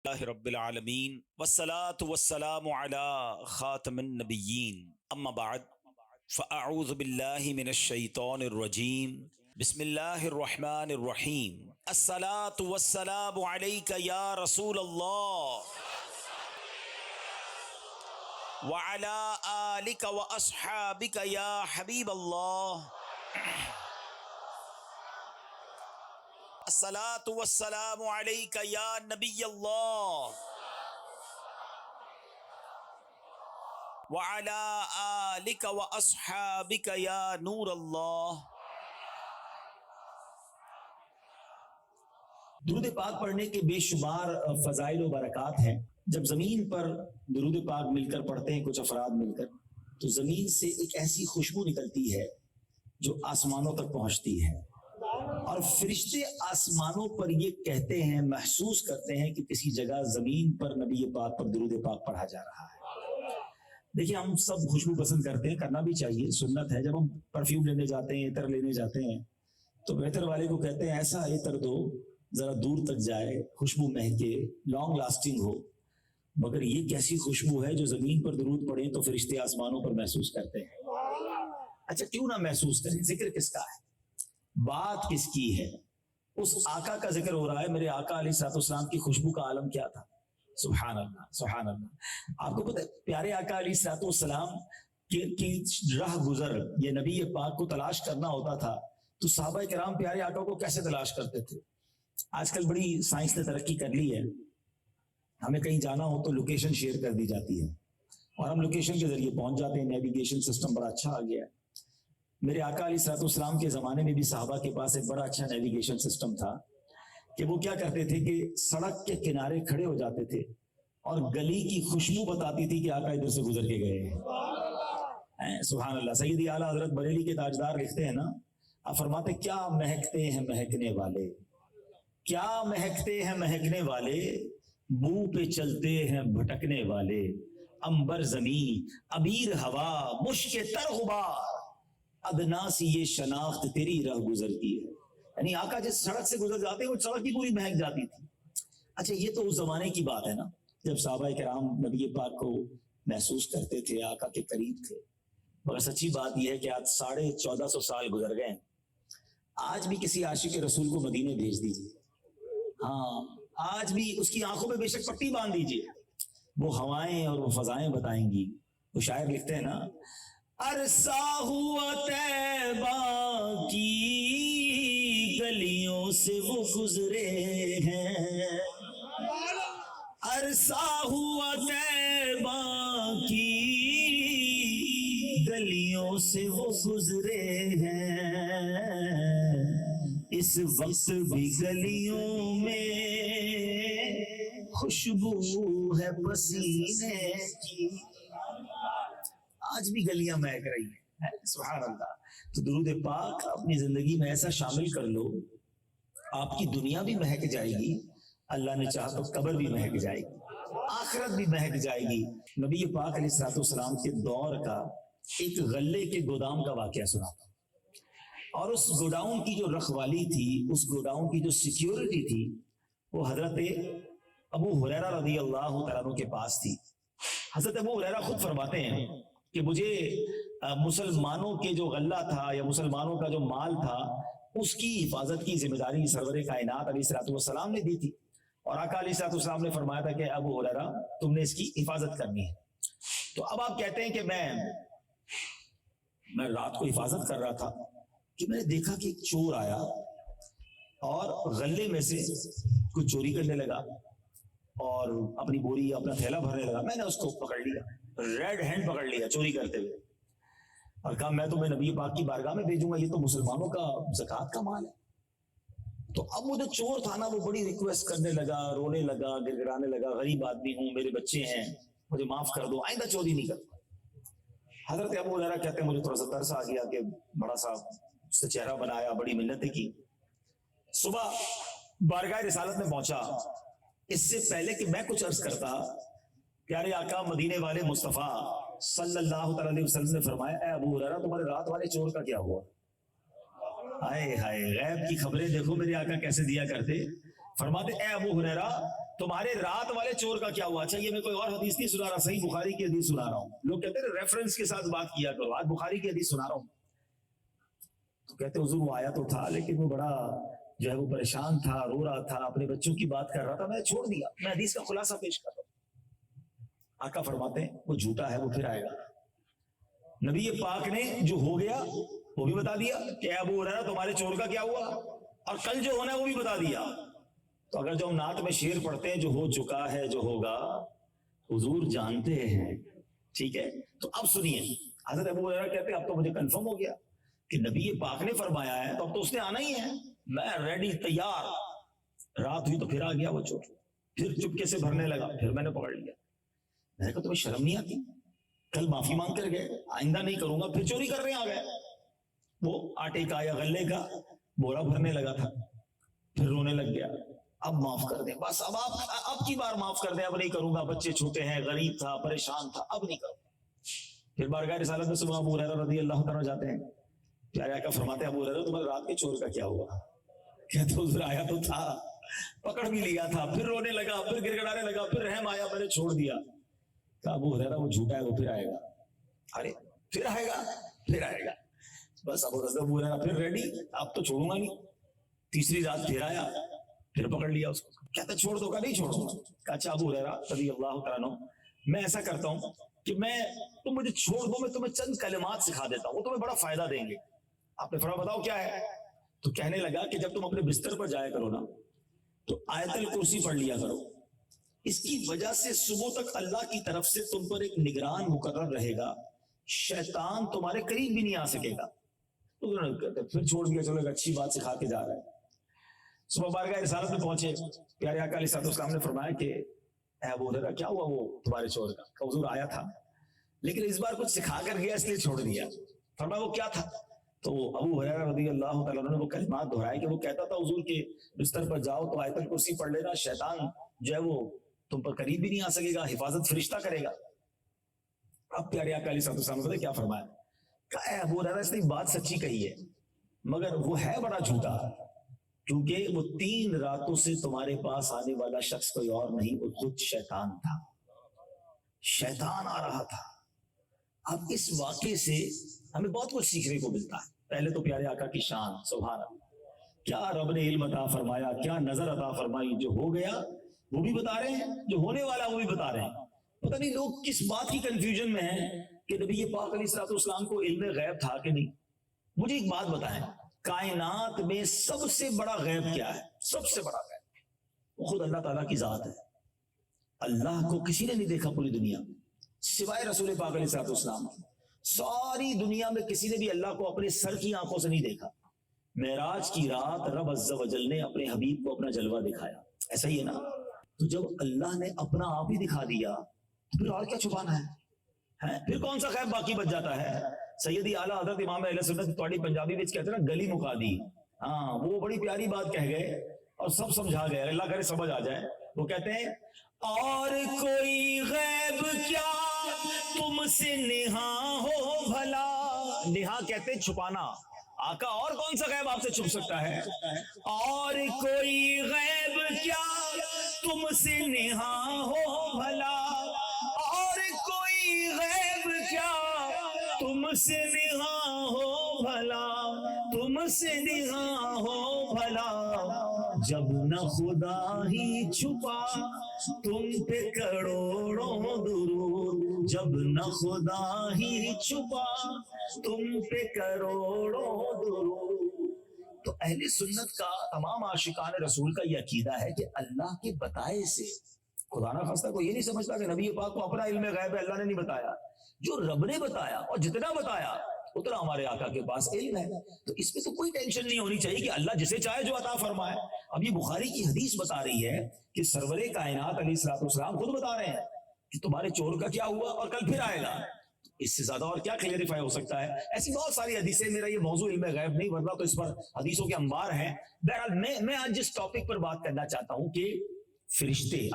رب العالمین والصلاة والسلام علی خاتم النبیین اما بعد فاعوذ باللہ من الشیطان الرجیم بسم اللہ الرحمن الرحیم الصلاة والسلام علیک یا رسول اللہ وعلی آلک واصحابک یا حبیب اللہ الصلاة والسلام علیک یا نبی اللہ وعلی آلک واصحابک یا نور اللہ۔ درود پاک پڑھنے کے بے شمار فضائل و برکات ہیں۔ جب زمین پر درود پاک مل کر پڑھتے ہیں کچھ افراد مل کر، تو زمین سے ایک ایسی خوشبو نکلتی ہے جو آسمانوں تک پہنچتی ہے، اور فرشتے آسمانوں پر یہ کہتے ہیں، محسوس کرتے ہیں کہ کسی جگہ زمین پر نبی پاک پر درود پاک پڑھا جا رہا ہے۔ دیکھیں، ہم سب خوشبو پسند کرتے ہیں، کرنا بھی چاہیے، سنت ہے۔ جب ہم پرفیوم لینے جاتے ہیں، عطر لینے جاتے ہیں، تو بہتر والے کو کہتے ہیں ایسا عطر دو ذرا دور تک جائے، خوشبو مہکے، لانگ لاسٹنگ ہو۔ مگر یہ کیسی خوشبو ہے جو زمین پر درود پڑھیں تو فرشتے آسمانوں پر محسوس کرتے ہیں۔ اچھا، کیوں نہ محسوس کریں؟ ذکر کس کا ہے؟ بات کس کی ہے؟ اس آقا کا ذکر ہو رہا ہے۔ میرے آقا علیہ السلام کی خوشبو کا عالم کیا تھا؟ سبحان اللہ، سبحان اللہ۔ آپ کو پتہ ہے پیارے آقا علیہ السلام کی راہ گزر، یہ نبی پاک کو تلاش کرنا ہوتا تھا تو صحابہ کرام پیارے آقا کو کیسے تلاش کرتے تھے؟ آج کل بڑی سائنس نے ترقی کر لی ہے، ہمیں کہیں جانا ہو تو لوکیشن شیئر کر دی جاتی ہے اور ہم لوکیشن کے ذریعے پہنچ جاتے ہیں۔ نیویگیشن سسٹم بڑا اچھا آ گیا ہے۔ میرے آقا علیہ السلام کے زمانے میں بھی صحابہ کے پاس ایک بڑا اچھا نیویگیشن سسٹم تھا کہ وہ کیا کرتے تھے کہ سڑک کے کنارے کھڑے ہو جاتے تھے اور گلی کی خوشبو بتاتی تھی کہ آقا ادھر سے گزر کے گئے ہیں۔ سبحان اللہ۔ سیدی اعلیٰ حضرت بریلی کے تاجدار لکھتے ہیں نا، آپ فرماتے کیا مہکتے ہیں مہکنے والے، کیا مہکتے ہیں مہکنے والے، بو پہ چلتے ہیں بھٹکنے والے، امبر زمین عبیر ہوا مشک تر غبار، ادنا سی یہ شناخت تیری راہ گزرتی ہے۔ یعنی آقا جس سڑک سے گزر جاتے ہیں وہ سڑک کی پوری مہک جاتی تھی۔ اچھا، یہ تو اس زمانے کی بات ہے نا جب صحابہ کرام نبی پاک کو محسوس کرتے تھے، آقا کے قریب تھے۔ مگر سچی بات یہ ہے کہ آج 1450 سال گزر گئے ہیں۔ آج بھی کسی عاشق رسول کو مدینے بھیج دیجیے، ہاں آج بھی اس کی آنکھوں میں بے شک پٹی باندھ دیجیے، وہ ہوائیں اور وہ فضائیں بتائیں گی۔ وہ شاعر لکھتے ہیں نا، عرصہ ہوا طیبہ کی گلیوں سے وہ گزرے ہیں، عرصہ ہوا طیبہ کی گلیوں سے وہ گزرے ہیں، اس وقت بھی گلیوں میں خوشبو ہے پسینے کی۔ آج بھی گلیاں مہک رہی ہیں، سبحان اللہ۔ تو درود پاک اپنی زندگی میں ایسا شامل کر لو، آپ کی دنیا بھی مہک جائے گی، اللہ نے چاہا تو قبر بھی مہک جائے گی، آخرت بھی مہک جائے گی۔ نبی پاک علیہ السلام کے دور کا ایک غلے کے گودام کا واقعہ سنا تھا، اور اس گوڈاؤن کی جو رکھوالی تھی، اس گوڈاؤن کی جو سیکیورٹی تھی، وہ حضرت ابو ہریرہ رضی اللہ تعالیٰ عنہ کے پاس تھی۔ حضرت ابو ہریرہ خود فرماتے ہیں کہ مجھے مسلمانوں کے جو غلہ تھا یا مسلمانوں کا جو مال تھا اس کی حفاظت کی ذمہ داری سرور کائنات علیہ السلام نے دی تھی، اور آقا علیہ السلام نے فرمایا تھا کہ ابو ہریرہ تم نے اس کی حفاظت کرنی ہے۔ تو اب آپ کہتے ہیں کہ میں رات کو حفاظت کر رہا تھا کہ میں نے دیکھا کہ ایک چور آیا اور غلے میں سے کچھ چوری کرنے لگا اور اپنی بوری اپنا تھیلا بھرنے لگا۔ میں نے اس کو پکڑ لیا، ریڈ ہینڈ پکڑ لیا چوری کرتے ہوئے، اور کہا میں تمہیں نبی پاک کی بارگاہ میں بھیجوں گا، یہ تو مسلمانوں کا زکوٰۃ کا مال ہے۔ تو اب وہ جو چور تھا نا، وہ بڑی ریکویسٹ کرنے لگا، رونے لگا، گر گرانے لگا، غریب آدمی ہوں، میرے بچے ہیں، مجھے معاف کر دو، آئندہ چوری نہیں کرتا۔ حضرت ابو ہریرہ کہتے ہیں مجھے تھوڑا سا ترس آ گیا کہ بڑا سا اس سے چہرہ بنایا، بڑی منتیں کی۔ صبح بارگاہ رسالت میں پہنچا، اس سے پہلے کہ میں کچھ عرض کرتا، پیارے آقا مدینے والے مصطفیٰ صلی اللہ تعالی علیہ وسلم نے فرمایا، اے ابو ہریرہ تمہارے رات والے چور کا کیا ہوا؟ ہائے ہائے، غیب کی خبریں دیکھو میرے آقا کیسے دیا کرتے۔ فرماتے اے ابو ہریرہ تمہارے رات والے چور کا کیا ہوا؟ اچھا یہ میں کوئی اور حدیث نہیں سنا رہا، صحیح بخاری کی حدیث سنا رہا ہوں. لوگ کہتے ہیں ریفرنس کے ساتھ بات کیا کرو، آج بخاری کی حدیث سنا رہا ہوں. تو کہتے حضور وہ آیا تو تھا لیکن وہ بڑا جو ہے وہ پریشان تھا، رو رہا تھا، اپنے بچوں کی بات کر رہا تھا، میں نے چھوڑ دیا. میں حدیث کا خلاصہ پیش کر رہا ہوں. آقا فرماتے ہیں وہ جھوٹا ہے، وہ پھر آئے گا. نبی پاک نے جو ہو گیا وہ بھی بتا دیا کہ ابو ہریرہ تمہارے چور کا کیا ہوا، اور کل جو ہونا ہے وہ بھی بتا دیا. تو اگر جو ہم نعت میں شعر پڑھتے ہیں جو ہو چکا ہے جو ہوگا حضور جانتے ہیں، ٹھیک ہے. تو اب سنیے، حضرت ابو ہریرہ کہتے ہیں اب تو مجھے کنفرم ہو گیا کہ نبی پاک نے فرمایا ہے تو اب تو اس نے آنا ہی ہے، میں ریڈی تیار. رات ہوئی تو پھر آ گیا وہ چور، پھر چپکے سے بھرنے لگا، پھر میں نے پکڑ لیا. میں نے کہا تمہیں شرم نہیں آتی؟ کل معافی مانگ کر گئے، آئندہ نہیں کروں گا، پھر چوری کرنے آ گئے. وہ آٹے کا یا غلے کا بولا بھرنے لگا تھا، پھر رونے لگ گیا. اب معاف کر دیں، بس اب کی بار معاف کر دیں، اب نہیں کروں گا، بچے چھوٹے ہیں، غریب تھا، پریشان تھا، اب نہیں کروں. پھر بارگاہ رسالت میں صبح ابو ہریرہ رضی اللہ تعالیٰ جاتے ہیں. پیارے آقا فرماتے ہیں ابو ہریرہ تمہارے رات کے چور کا کیا ہوا؟ کہتے حضور آیا تو تھا، پکڑ بھی لیا تھا، پھر رونے لگا، پھر گر گڑانے لگا، پھر رحم آیا، میں نے چھوڑ دیا. کہا ابو ہریرہ وہ جھوٹا ہے، وہ پھر آئے گا. ارے پھر آئے گا، پھر آئے گا. بس ابو ہریرہ پھر ریڈی، اب تو چھوڑوں گا نہیں. تیسری رات پھر آیا، پھر پکڑ لیا اس کو. کہتا چھوڑ دو، کا نہیں چھوڑوں گا. کہا اچھا ابو ہریرہ رضی اللہ تعالیٰ عنہ، میں ایسا کرتا ہوں کہ تم مجھے چھوڑ دو، میں تمہیں چند کلمات سکھا دیتا ہوں، وہ تمہیں بڑا فائدہ دیں گے. آپ نے فرمایا بتاؤ کیا ہے؟ تو کہنے لگا کہ جب تم اپنے بستر پر جایا کرو نا تو آیت الکرسی پڑھ لیا کرو. اس کی وجہ سے صبح تک اللہ کی طرف سے تم پر ایک نگران مقرر رہے گا، شیطان تمہارے قریب بھی نہیں آ سکے گا. پھر چھوڑ دیا، چلو ایک اچھی بات سکھا کے جا رہا ہے. صبح بارگاہ رسالت میں پہنچے، پیارے آقا علیہ السلام نے فرمایا کہ اے ابو ہریرہ کیا ہوا وہ تمہارے چور کا؟ کہ حضور آیا تھا لیکن اس بار کچھ سکھا کر گیا اس لیے چھوڑ دیا. فرمایا وہ کیا تھا؟ تو ابو ہریرہ رضی اللہ تعالیٰ عنہ نے وہ کلمات دہرائے کہ وہ کہتا تھا حضور کے بستر پر جاؤ تو آیت الکرسی پڑھ لینا، شیطان جو ہے وہ تم پر قریب بھی نہیں آ سکے گا، حفاظت فرشتہ کرے گا. اب پیارے آقا علیہ السلام نے کیا فرمایا؟ کہ اے ابو ہریرہ اس نے بات سچی کہی ہے مگر وہ ہے بڑا جھوٹا، کیونکہ وہ 3 راتوں سے تمہارے پاس آنے والا شخص کوئی اور نہیں، وہ خود شیطان تھا. شیطان آ رہا تھا. اب اس واقعے سے ہمیں بہت کچھ سیکھنے کو ملتا ہے. پہلے تو پیارے آقا کی شان، سبحان اللہ، کیا رب نے علم عطا فرمایا، کیا نظر عطا فرمائی. جو ہو گیا وہ بھی بتا رہے ہیں، جو ہونے والا وہ بھی بتا رہے ہیں. پتہ نہیں لوگ کس بات کی کنفیوژن میں ہیں کہ نبی پاک علیہ السلام کو علم غیب تھا کہ نہیں. مجھے ایک بات بتائیں، کائنات میں سب سے بڑا غیب کیا ہے؟ سب سے بڑا غیب وہ خود اللہ تعالیٰ کی ذات ہے. اللہ کو کسی نے نہیں دیکھا پوری دنیا میں سوائے رسول پاک علیہ السلام. ساری دنیا میں کسی نے بھی اللہ کو اپنے سر کی آنکھوں سے نہیں دیکھا. معراج کی رات رب عز و جل نے اپنے حبیب کو اپنا جلوہ دکھایا، ایسا ہی ہے نا. تو جب اللہ نے اپنا آپ ہی دکھا دیا تو پھر اور کیا چھپانا ہے؟ پھر کون سا غیب باقی بچ جاتا ہے؟ سیدی اعلیٰ حضرت امام اہل سنت تھوڑی پنجابی وچ کہتے ہیں نا گلی مکا دی. ہاں وہ بڑی پیاری بات کہہ گئے اور سب سمجھا گئے، اللہ کرے سمجھ آ جائے. وہ کہتے ہیں اور کوئی غیب کیا تم سے نہاں ہو بھلا. نہاں کہتے ہیں چھپانا. آقا اور کون سا غیب آپ سے چھپ سکتا ہے؟ اور کوئی غیب کیا تم سے نہاں ہو بھلا، اور کوئی غیب کیا تم سے نہاں ہو بھلا، تم سے نہاں ہو بھلا. جب نہ خدا ہی چھپا تم پہ کروڑوں درود، جب نہ خدا ہی چھپا تم پہ کروڑوں درود. تو اہل سنت کا، تمام عاشقان رسول کا یہ عقیدہ ہے کہ اللہ کے بتائے سے، خدا نہ خواستہ کوئی یہ نہیں سمجھتا کہ نبی پاک کو اپنا علم غیب ہے، اللہ نے نہیں بتایا. جو رب نے بتایا اور جتنا بتایا اتنا ہمارے آقا کے پاس علم ہے. تو اس میں تو کوئی ٹینشن نہیں ہونی چاہیے کہ اللہ جسے چاہے جو عطا فرمائے. اب یہ بخاری کی حدیث بتا رہی ہے کہ سرور کائنات علیہ السلام خود بتا رہے ہیں کہ تمہارے چور کا کیا ہوا اور کل پھر آئے گا. اس سے زیادہ اور کیا کلیریفائی ہو سکتا ہے؟ ایسی بہت ساری حدیثیں. میرا یہ موضوع علم غیب نہیں، ورنہ تو اس پر حدیثوں کے انبار ہیں. بہرحال میں آج جس ٹاپک پر بات کرنا چاہتا ہوں کہ فرشتے